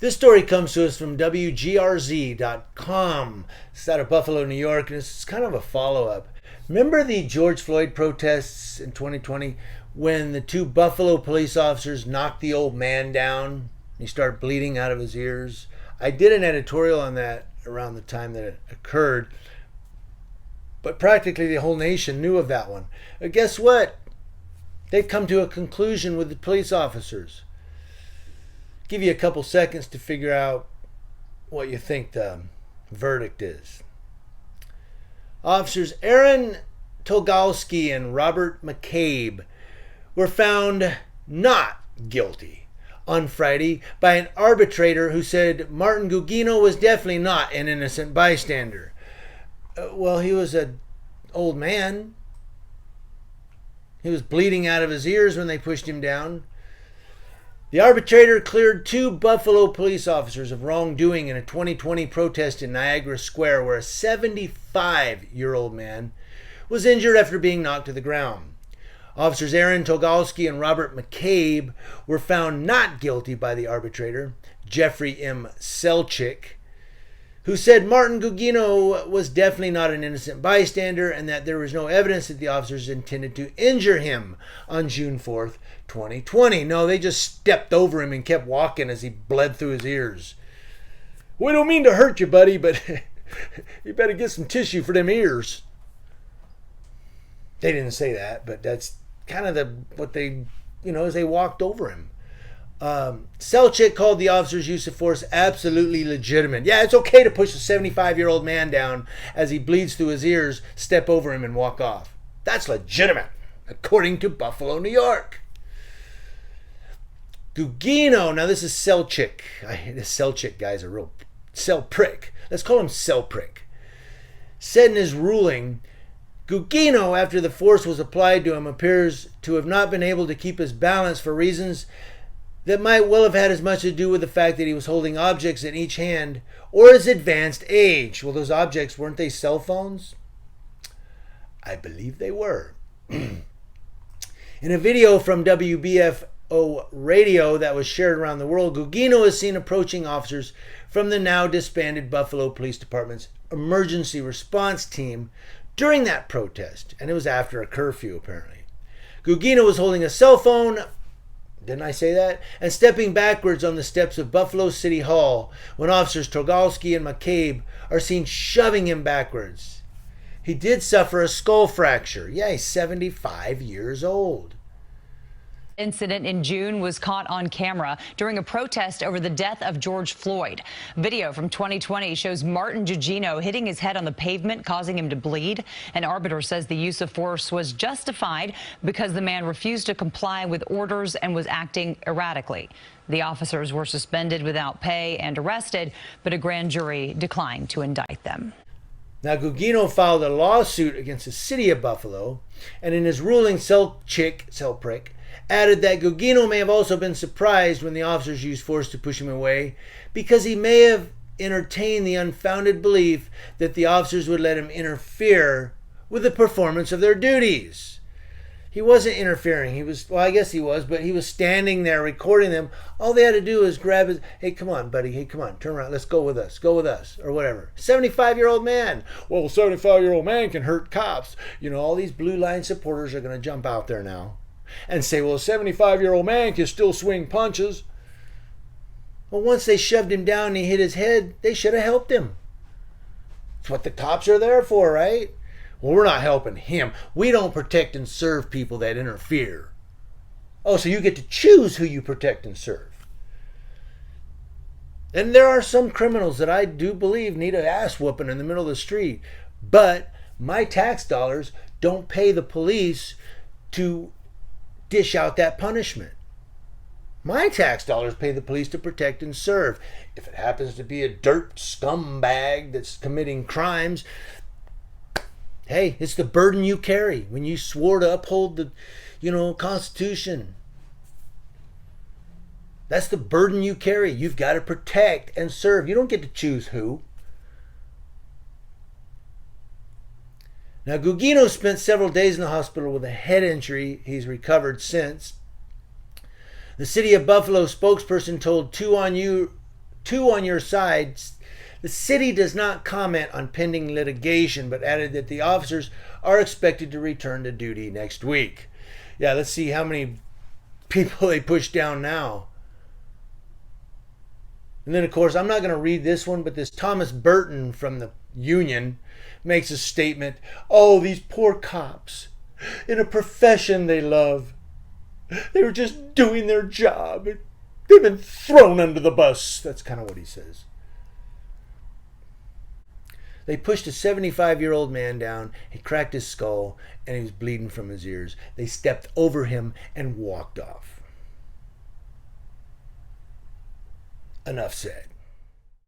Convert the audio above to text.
This story comes to us from WGRZ.com. It's out of Buffalo, New York, and it's kind of a follow-up. Remember the George Floyd protests in 2020 when the two Buffalo police officers knocked the old man down? He started bleeding out of his ears. I did an editorial on that around the time that it occurred, but practically the whole nation knew of that one. But guess what? They've come to a conclusion with the police officers. Give you a couple seconds to figure out what you think the verdict is. Officers Aaron Tolgalski and Robert McCabe were found not guilty on Friday by an arbitrator who said Martin Gugino was definitely not an innocent bystander. Well, he was an old man. He was bleeding out of his ears when they pushed him down. The arbitrator cleared two Buffalo police officers of wrongdoing in a 2020 protest in Niagara Square where a 75-year-old man was injured after being knocked to the ground. Officers Aaron Tolgalski and Robert McCabe were found not guilty by the arbitrator, Jeffrey M. Selchik, who said Martin Gugino was definitely not an innocent bystander and that there was no evidence that the officers intended to injure him on June 4th, 2020. No, they just stepped over him and kept walking as he bled through his ears. We don't mean to hurt you, buddy, but you better get some tissue for them ears. They didn't say that, but that's kind of what they, as they walked over him. Selchik called the officer's use of force absolutely legitimate. Yeah, it's okay to push a 75-year-old man down as he bleeds through his ears, step over him and walk off. That's legitimate, according to Buffalo, New York. Gugino, now this is Selchik. This Selchik guy's a real cell prick. Let's call him cell prick. Said in his ruling, Gugino, after the force was applied to him, appears to have not been able to keep his balance for reasons that might well have had as much to do with the fact that he was holding objects in each hand or his advanced age. Well, those objects, weren't they cell phones? I believe they were. In a video from WBFO radio that was shared around the world, Gugino is seen approaching officers from the now disbanded Buffalo Police Department's emergency response team during that protest, and it was after a curfew apparently. Gugino was holding a cell phone, didn't I say that? And stepping backwards on the steps of Buffalo City Hall when officers Tolgalski and McCabe are seen shoving him backwards. He did suffer a skull fracture. Yeah, he's 75 years old. Incident in June was caught on camera during a protest over the death of George Floyd. Video from 2020 shows Martin Gugino hitting his head on the pavement, causing him to bleed. An arbiter says the use of force was justified because the man refused to comply with orders and was acting erratically. The officers were suspended without pay and arrested, but a grand jury declined to indict them. Now, Gugino filed a lawsuit against the city of Buffalo, and in his ruling, Selprick, added that Gugino may have also been surprised when the officers used force to push him away because he may have entertained the unfounded belief that the officers would let him interfere with the performance of their duties. He wasn't interfering. I guess he was, but he was standing there recording them. All they had to do was grab his, hey, come on, buddy. Hey, come on, turn around. Let's go with us, or whatever. 75-year-old man. Well, a 75-year-old man can hurt cops. All these blue line supporters are going to jump out there now and say, well, a 75-year-old man can still swing punches. Well, once they shoved him down and he hit his head, they should have helped him. That's what the cops are there for, right? Well, we're not helping him. We don't protect and serve people that interfere. Oh, so you get to choose who you protect and serve. And there are some criminals that I do believe need an ass whooping in the middle of the street. But my tax dollars don't pay the police to dish out that punishment. My tax dollars pay the police to protect and serve. If it happens to be a dirt scumbag that's committing crimes, hey, it's the burden you carry when you swore to uphold the, Constitution. That's the burden you carry. You've got to protect and serve. You don't get to choose who. Now, Gugino spent several days in the hospital with a head injury. He's recovered since. The City of Buffalo spokesperson told 2 on You two on your side. The city does not comment on pending litigation, but added that the officers are expected to return to duty next week. Yeah, let's see how many people they push down now. And then, of course, I'm not going to read this one, but this Thomas Burton from the union makes a statement. Oh, these poor cops in a profession they love. They were just doing their job. They've been thrown under the bus. That's kind of what he says. They pushed a 75-year-old man down. He cracked his skull and he was bleeding from his ears. They stepped over him and walked off. Enough said.